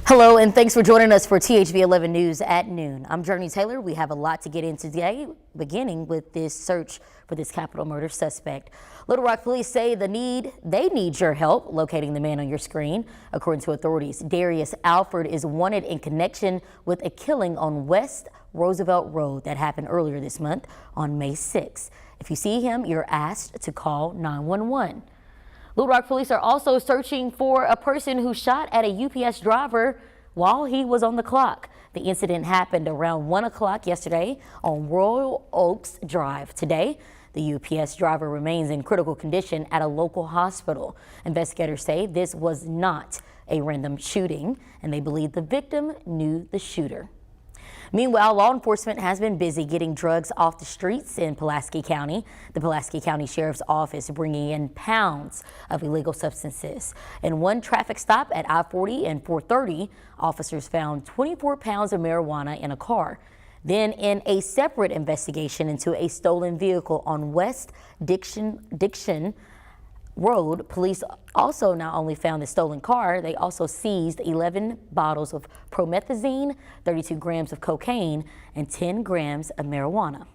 Hello, and thanks for joining us for THV 11 News at noon. I'm Jurnee Taylor. We have a lot to get into today, beginning with this search for this capital murder suspect. Little Rock police say they need your help locating the man on your screen. According to authorities, Darius Alford is wanted in connection with a killing on West Roosevelt Road that happened earlier this month on May 6th. If you see him, you're asked to call 911. Little Rock police are also searching for a person who shot at a UPS driver while he was on the clock. The incident happened around 1 o'clock yesterday on Royal Oaks Drive. Today, the UPS driver remains in critical condition at a local hospital. Investigators say this was not a random shooting, and they believe the victim knew the shooter. Meanwhile, law enforcement has been busy getting drugs off the streets in Pulaski County. The Pulaski County Sheriff's Office bringing in pounds of illegal substances. In one traffic stop at I-40 and 430, officers found 24 pounds of marijuana in a car. Then in a separate investigation into a stolen vehicle on West Diction Road, police also not only found the stolen car, they also seized 11 bottles of promethazine, 32 grams of cocaine, and 10 grams of marijuana.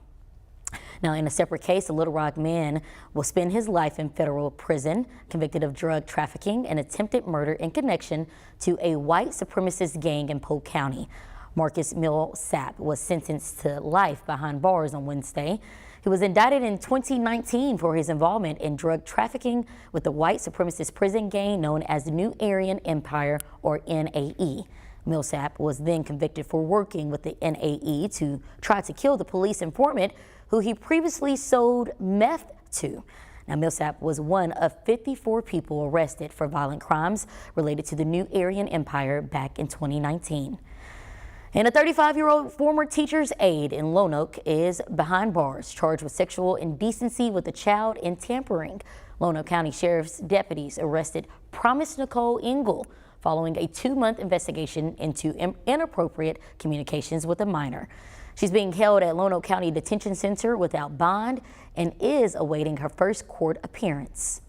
Now, in a separate case, a Little Rock man will spend his life in federal prison, convicted of drug trafficking and attempted murder in connection to a white supremacist gang in Polk County. Marcus Millsap was sentenced to life behind bars on Wednesday. He was indicted in 2019 for his involvement in drug trafficking with the white supremacist prison gang known as the New Aryan Empire, or NAE. Millsap was then convicted for working with the NAE to try to kill the police informant who he previously sold meth to. Now, Millsap was one of 54 people arrested for violent crimes related to the New Aryan Empire back in 2019. And a 35-year-old former teacher's aide in Lonoke is behind bars, charged with sexual indecency with a child and tampering. Lonoke County Sheriff's deputies arrested Promise Nicole Engel following a 2-month investigation into inappropriate communications with a minor. She's being held at Lonoke County Detention Center without bond and is awaiting her first court appearance.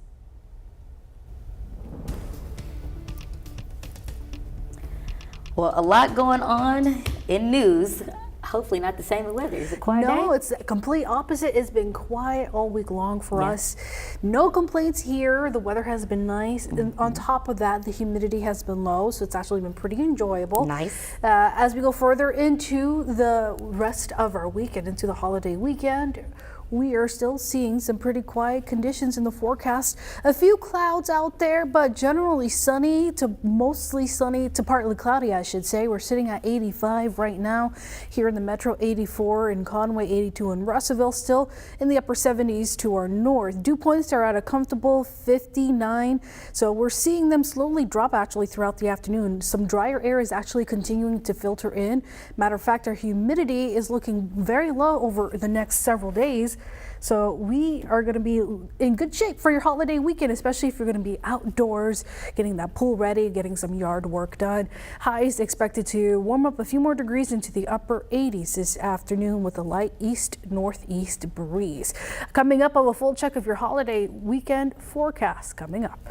Well, a lot going on in news. Hopefully not the same in weather. Is it quiet day? No, it's the complete opposite. It's been quiet all week long for us. No complaints here. The weather has been nice. And on top of that, the humidity has been low, so it's actually been pretty enjoyable. Nice. As we go further into the rest of our weekend, into the holiday weekend, we are still seeing some pretty quiet conditions in the forecast. A few clouds out there, but generally sunny to mostly sunny to partly cloudy, I should say. We're sitting at 85 right now here in the metro, 84 in Conway, 82 in Russellville, still in the upper 70s to our north. Dew points are at a comfortable 59, so we're seeing them slowly drop actually throughout the afternoon. Some drier air is actually continuing to filter in. Matter of fact, our humidity is looking very low over the next several days. So we are going to be in good shape for your holiday weekend, especially if you're going to be outdoors, getting that pool ready, getting some yard work done. Highs expected to warm up a few more degrees into the upper 80s this afternoon with a light east-northeast breeze. Coming up, a full check of your holiday weekend forecast coming up.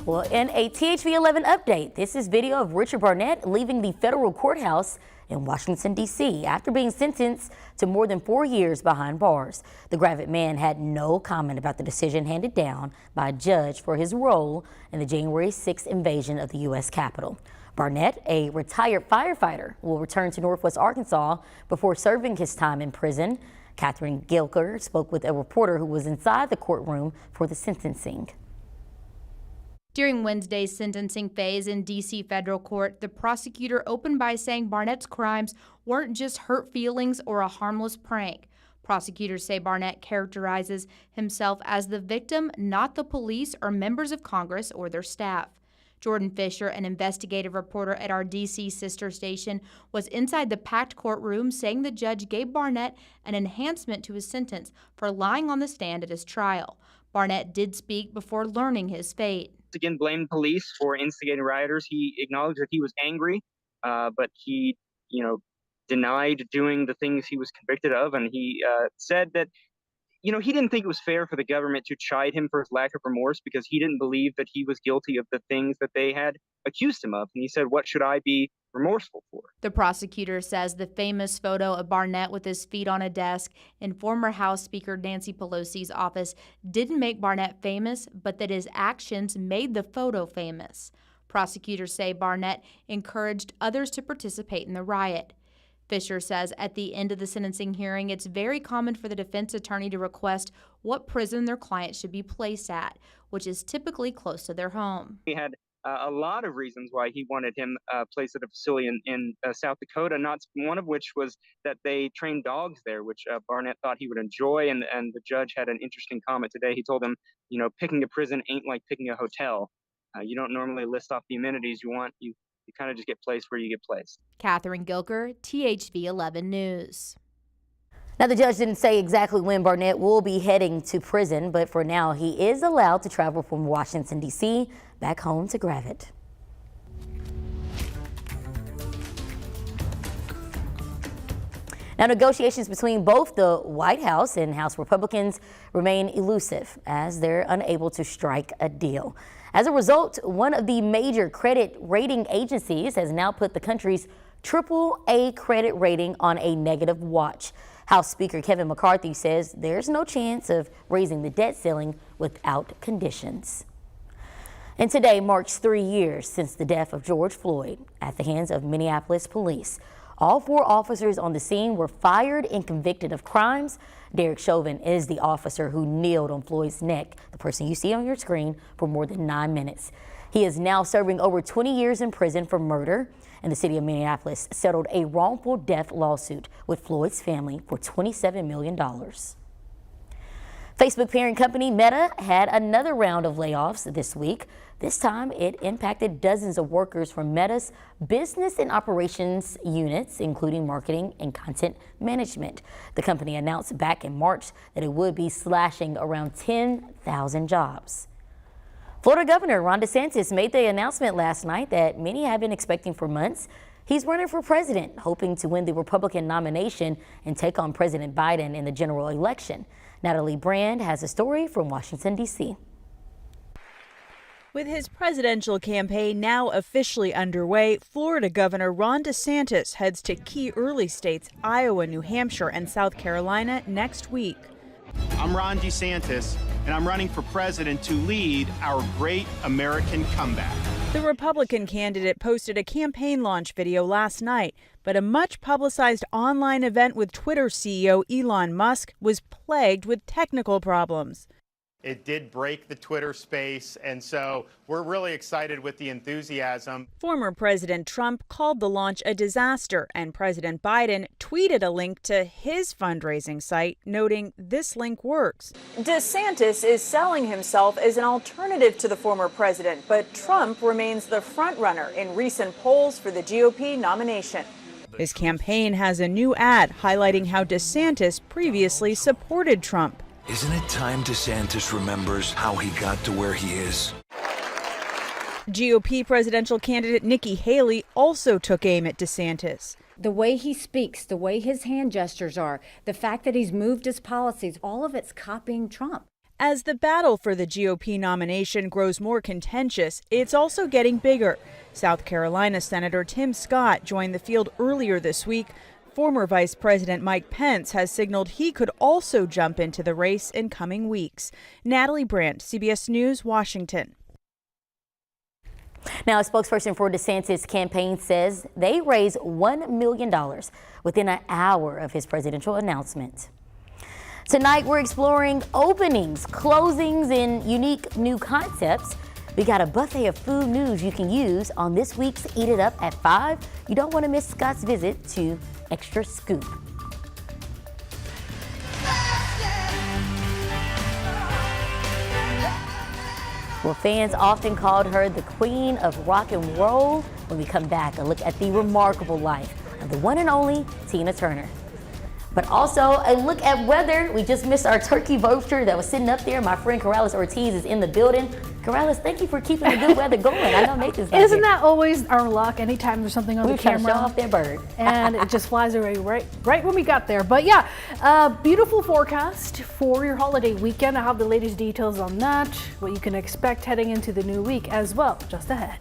Well, in a THV 11 update, this is video of Richard Barnett leaving the federal courthouse in Washington, D.C. after being sentenced to more than 4 years behind bars. The graphic man had no comment about the decision handed down by a judge for his role in the January 6th invasion of the U.S. Capitol. Barnett, a retired firefighter, will return to Northwest Arkansas before serving his time in prison. Catherine Gilker spoke with a reporter who was inside the courtroom for the sentencing. During Wednesday's sentencing phase in D.C. federal court, the prosecutor opened by saying Barnett's crimes weren't just hurt feelings or a harmless prank. Prosecutors say Barnett characterizes himself as the victim, not the police or members of Congress or their staff. Jordan Fisher, an investigative reporter at our D.C. sister station, was inside the packed courtroom saying the judge gave Barnett an enhancement to his sentence for lying on the stand at his trial. Barnett did speak before learning his fate. Again, blamed police for instigating rioters. He acknowledged that he was angry, but he, denied doing the things he was convicted of, and he said that he didn't think it was fair for the government to chide him for his lack of remorse because he didn't believe that he was guilty of the things that they had accused him of. And he said, what should I be remorseful for? The prosecutor says the famous photo of Barnett with his feet on a desk in former House Speaker Nancy Pelosi's office didn't make Barnett famous, but that his actions made the photo famous. Prosecutors say Barnett encouraged others to participate in the riot. Fisher says at the end of the sentencing hearing, it's very common for the defense attorney to request what prison their client should be placed at, which is typically close to their home. He had a lot of reasons why he wanted him placed at a facility in South Dakota, not one of which was that they trained dogs there, which Barnett thought he would enjoy. And the judge had an interesting comment today. He told him, picking a prison ain't like picking a hotel. You don't normally list off the amenities you want. You kind of just get placed where you get placed. Catherine Gilker, THV 11 News. Now, the judge didn't say exactly when Barnett will be heading to prison, but for now, he is allowed to travel from Washington, D.C. back home to Gravette. Now, negotiations between both the White House and House Republicans remain elusive as they're unable to strike a deal. As a result, one of the major credit rating agencies has now put the country's AAA credit rating on a negative watch. House Speaker Kevin McCarthy says there's no chance of raising the debt ceiling without conditions. And today marks 3 years since the death of George Floyd at the hands of Minneapolis police. All 4 officers on the scene were fired and convicted of crimes. Derek Chauvin is the officer who kneeled on Floyd's neck, the person you see on your screen, for more than 9 minutes. He is now serving over 20 years in prison for murder, and the city of Minneapolis settled a wrongful death lawsuit with Floyd's family for $27 million. Facebook parent company Meta had another round of layoffs this week. This time it impacted dozens of workers from Meta's business and operations units, including marketing and content management. The company announced back in March that it would be slashing around 10,000 jobs. Florida Governor Ron DeSantis made the announcement last night that many have been expecting for months. He's running for president, hoping to win the Republican nomination and take on President Biden in the general election. Natalie Brand has a story from Washington, D.C. With his presidential campaign now officially underway, Florida Governor Ron DeSantis heads to key early states Iowa, New Hampshire, and South Carolina next week. I'm Ron DeSantis, and I'm running for president to lead our great American comeback. The Republican candidate posted a campaign launch video last night, but a much publicized online event with Twitter CEO Elon Musk was plagued with technical problems. It did break the Twitter space, and so we're really excited with the enthusiasm. Former President Trump called the launch a disaster, and President Biden tweeted a link to his fundraising site, noting this link works. DeSantis is selling himself as an alternative to the former president, but Trump remains the frontrunner in recent polls for the GOP nomination. His campaign has a new ad highlighting how DeSantis previously supported Trump. Isn't it time DeSantis remembers how he got to where he is? GOP presidential candidate Nikki Haley also took aim at DeSantis. The way he speaks, the way his hand gestures are, the fact that he's moved his policies, all of it's copying Trump. As the battle for the GOP nomination grows more contentious, it's also getting bigger. South Carolina Senator Tim Scott joined the field earlier this week. Former Vice President Mike Pence has signaled he could also jump into the race in coming weeks. Natalie Brandt, CBS News, Washington. Now, a spokesperson for DeSantis' campaign says they raised $1 million within an hour of his presidential announcement. Tonight, we're exploring openings, closings, and unique new concepts. We got a buffet of food news you can use on this week's Eat It Up at 5. You don't want to miss Scott's visit to Extra Scoop. Well, fans often called her the queen of rock and roll. When we come back, a look at the remarkable life of the one and only Tina Turner. But also a look at weather. We just missed our turkey vulture that was sitting up there. My friend Corrales Ortiz is in the building. Corrales, thank you for keeping the good weather going. I know Nathan's not Isn't here. that always our luck? Anytime there's something on We the were trying to camera, show off that bird. and it just flies away right when we got there. But yeah, beautiful forecast for your holiday weekend. I have the latest details on that, what you can expect heading into the new week as well, just ahead.